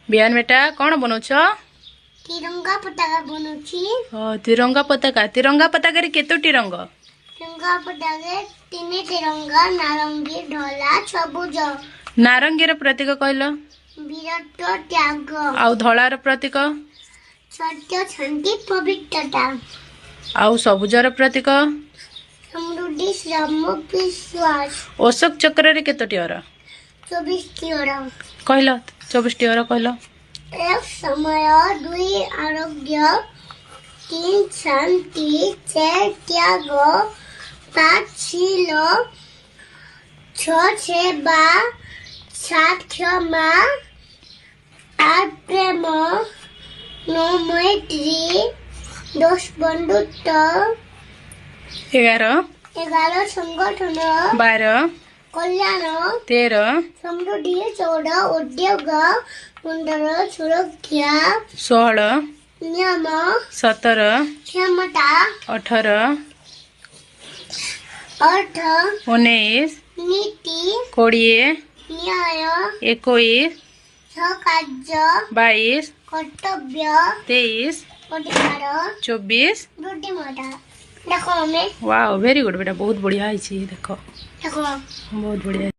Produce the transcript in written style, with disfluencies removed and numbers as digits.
बिहान बेटा कौन बनौछ? तिरंगा पताका बनौछि। तिरंगा पताका रे केतोटी रंग? तिरंगा पताका तीन तिरंगा नारंगी धला सबुज। नारंगी र प्रतीक कहल? वीरत्व त्याग। आउ धला र प्रतीक? सत्य शांति पवित्रता। आउ सबुज र प्रतीक? समृद्धि श्रम विश्वास। अशोक चक्र रे केतोटी अर? 24 टीर। कहल 24 टी अर कहल? 1 समय 2 आरोग्य 3 शांति 4 त्याग 5 शील 6 सेवा 7 क्षमा 8 प्रेम 9 मैत्री 10 बंधुत्व 11 संगठन 12 कल्याण 13 समृद्धि 14 उद्योग 15 सुरक्षा 16 नियम 17 क्षमता 18 अर्थ 19 नीति 20 न्याय 21 सहकार्य 22 कर्तव्य 23 अधिकार 24 बुद्धिमत्ता। देखो हमें वाओ वेरी गुड बेटा बहुत बढ़िया है देखो देखो बहुत बढ़िया।